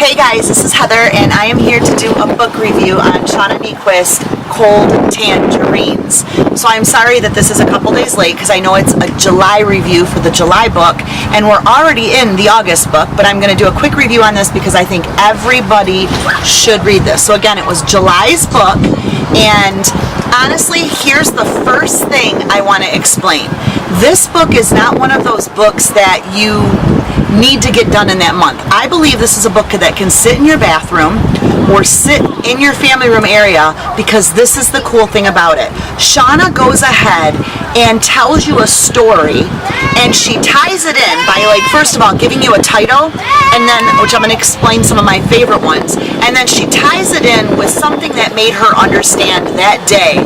Hey guys, this is Heather, and I am here to do a book review on Shauna Niequist, Cold Tangerines. So I'm sorry that this is a couple days late because I know it's a July review for the July book, and we're already in the August book, but I'm going to do a quick review on this because I think everybody should read this. So again, it was July's book, and honestly, here's the first thing I want to explain. This book is not one of those books that you need to get done in that month. I believe this is a book that can sit in your bathroom or sit in your family room area, because this is the cool thing about it. Shauna goes ahead and tells you a story, and she ties it in by, like, first of all giving you a title, and then, which I'm going to explain some of my favorite ones, and then she ties it in with something that made her understand that day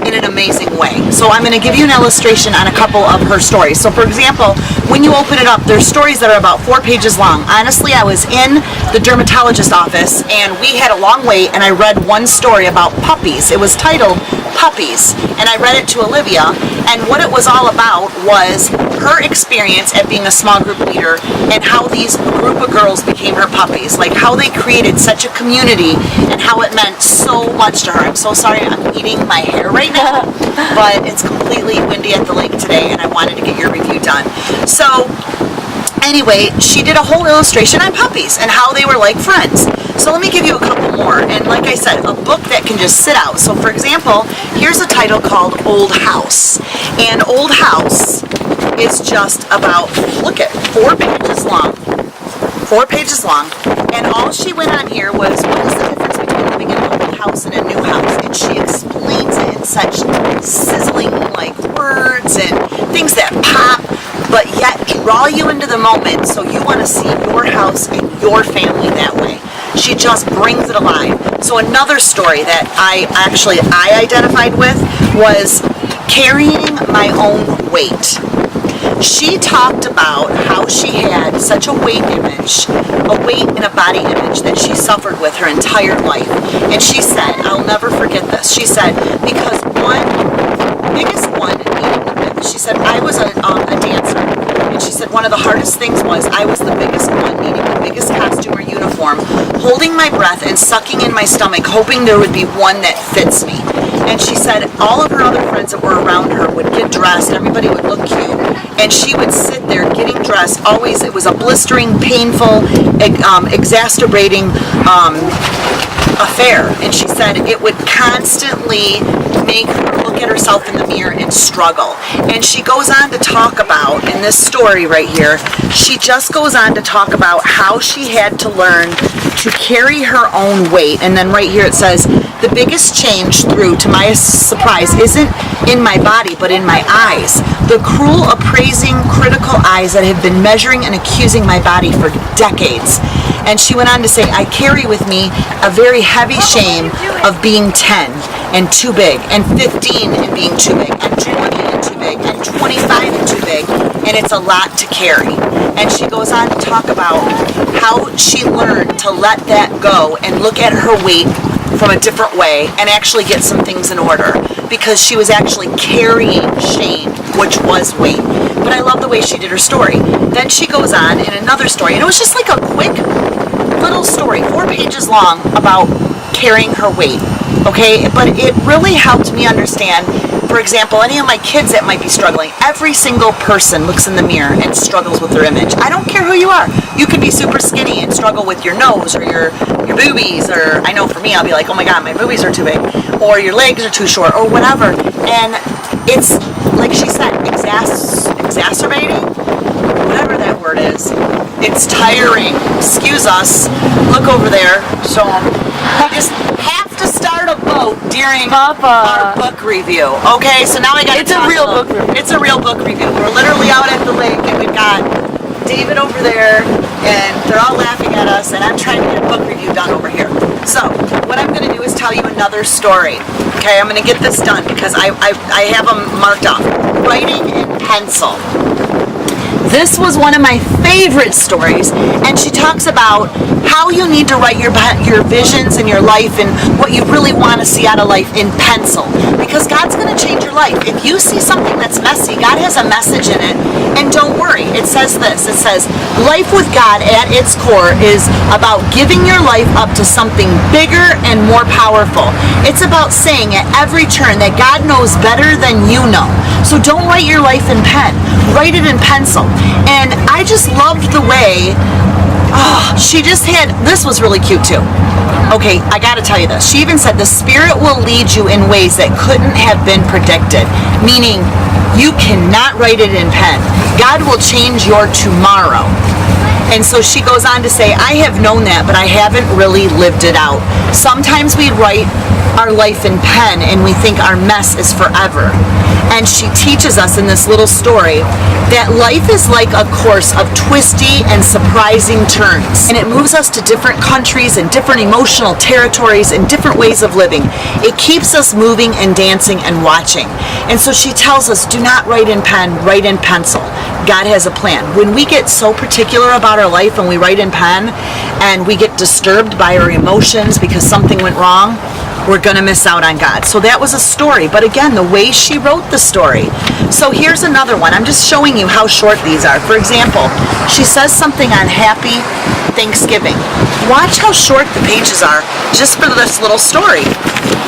in an amazing way. So I'm going to give you an illustration on a couple of her stories. So for example, when you open it up, there's stories that are about 4 pages long. Honestly, I was in the dermatologist office and we had a long wait, and I read one story about puppies. It was titled Puppies, and I read it to Olivia, and what it was all about was her experience at being a small group leader and how these group of girls became her puppies, like how they created such a community and how it meant so much to her. I'm so sorry, I'm eating my hair right now, but it's completely windy at the lake today and I wanted to get your review done. So anyway, she did a whole illustration on puppies and how they were like friends. So let me give you a couple more, and like I said, a book that can just sit out. So for example, here's a title called Old House, and Old House is just about, look at, 4 pages long, and all she went on here was, what is the difference between living in an old house and a new house, and she explains it in such sizzling like words and things that pop, but yet draw you into the moment so you want to see your house and your family that way. She just brings it alive. So another story that I identified with was carrying my own weight. She talked about how she had such a weight and a body image that she suffered with her entire life. And she said, I'll never forget this, she said, because she said, I was a dancer, and she said one of the hardest things was I was the biggest one, needing the biggest costume or uniform, holding my breath and sucking in my stomach, hoping there would be one that fits me. And she said all of her other friends that were around her would get dressed, everybody would look cute, and she would sit there getting dressed. Always, it was a blistering, painful, exacerbating affair. And she said it would constantly make her look at herself in the mirror and struggle. And she goes on to talk about, in this story right here, she just goes on to talk about how she had to learn to carry her own weight. And then right here it says, the biggest change through, to my surprise, isn't in my body, but in my eyes. The cruel, appraising, critical eyes that have been measuring and accusing my body for decades. And she went on to say, I carry with me a very heavy shame of being 10 and too big, and 15 and being too big, and 20 and too big, and 25 and too big, and it's a lot to carry. And she goes on to talk about how she learned to let that go and look at her weight from a different way and actually get some things in order, because she was actually carrying shame, which was weight. But I love the way she did her story. Then she goes on in another story, and it was just like a quick little story, 4 pages long, about carrying her weight. Okay, but it really helped me understand, for example, any of my kids that might be struggling. Every single person looks in the mirror and struggles with their image. I don't care who you are. You could be super skinny and struggle with your nose or your boobies, or I know for me, I'll be like, oh my god, my boobies are too big, or your legs are too short, or whatever. And it's, like she said, exacerbating, whatever that word is. It's tiring. Excuse us. Look over there. So I just have to start a boat during our book review. Okay, so now I got. It's a real book review. It's a real book review. We're literally out at the lake, and we've got David over there, and they're all laughing at us, and I'm trying to get a book review done over here. So what I'm going to do is tell you another story. Okay, I'm going to get this done because I have them marked off. Writing in pencil. This was one of my favorite stories, and she talks about how you need to write your visions in your life and what you really want to see out of life in pencil, because God's going to change your life. If you see something that's messy, God has a message in it. And don't worry, it says this, it says, life with God at its core is about giving your life up to something bigger and more powerful. It's about saying at every turn that God knows better than you know. So don't write your life in pen, write it in pencil. And I just loved the way she just had, this was really cute too. Okay, I gotta tell you this. She even said the Spirit will lead you in ways that couldn't have been predicted, meaning you cannot write it in pen. God will change your tomorrow. And so she goes on to say, I have known that, but I haven't really lived it out. Sometimes we write our life in pen and we think our mess is forever. And she teaches us in this little story that life is like a course of twisty and surprising turns. And it moves us to different countries and different emotional territories and different ways of living. It keeps us moving and dancing and watching. And so she tells us, do not write in pen, write in pencil. God has a plan. When we get so particular about our life and we write in pen and we get disturbed by our emotions because something went wrong, we're going to miss out on God. So that was a story. But again, the way she wrote the story. So here's another one. I'm just showing you how short these are. For example, she says something on Happy Thanksgiving. Watch how short the pages are just for this little story.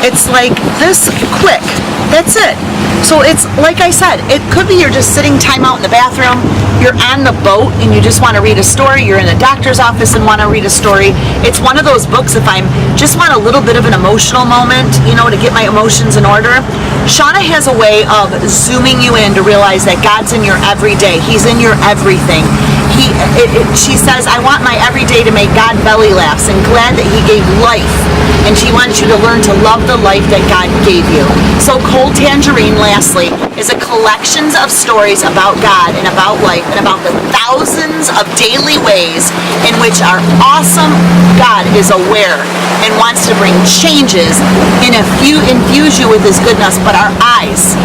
It's like this quick. That's it. So it's like I said, it could be you're just sitting time out in the bathroom, you're on the boat and you just want to read a story, you're in a doctor's office and want to read a story. It's one of those books, if I just want a little bit of an emotional moment, to get my emotions in order, Shauna has a way of zooming you in to realize that God's in your everyday. He's in your everything. She says, I want my everyday to make God belly laughs and glad that He gave life. And she wants you to learn to love the life that God gave you. So Cold Tangerine, lastly, is a collection of stories about God and about life and about the thousands of daily ways in which our awesome God is aware and wants to bring changes and infuse you with His goodness. But our eyes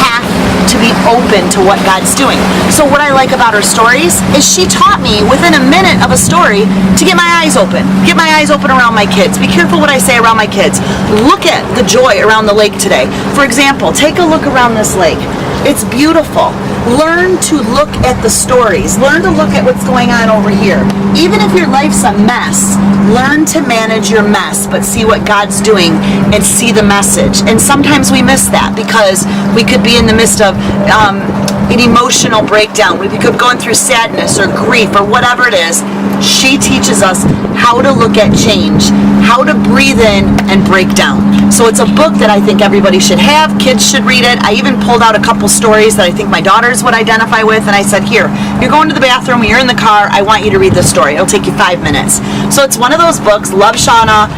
have to be open to what God's doing. So what I like about her stories is she taught me within a minute of a story to get my eyes open. Get my eyes open around my kids. Be careful what I say around my kids. Look at the joy around the lake today. For example, take a look around this lake. It's beautiful. Learn to look at the stories. Learn to look at what's going on over here. Even if your life's a mess, learn to manage your mess, but see what God's doing and see the message. And sometimes we miss that because we could be in the midst of an emotional breakdown. We could be going through sadness or grief or whatever it is. She teaches us how to look at change, how to breathe in and break down. So it's a book that I think everybody should have. Kids should read it. I even pulled out a couple stories that I think my daughters would identify with, and I said, here, you're going to the bathroom, you're in the car, I want you to read this story. It'll take you 5 minutes. So it's one of those books. Love Shauna.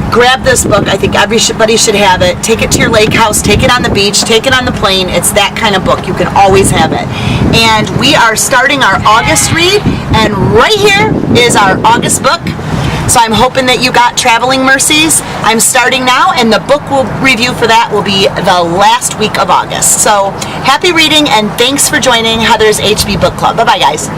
Grab this book. I think everybody should have it. Take it to your lake house. Take it on the beach. Take it on the plane. It's that kind of book. You can always have it. And we are starting our August read. And right here is our August book. So I'm hoping that you got Traveling Mercies. I'm starting now, and the book review for that will be the last week of August. So happy reading, and thanks for joining Heather's HB Book Club. Bye-bye, guys.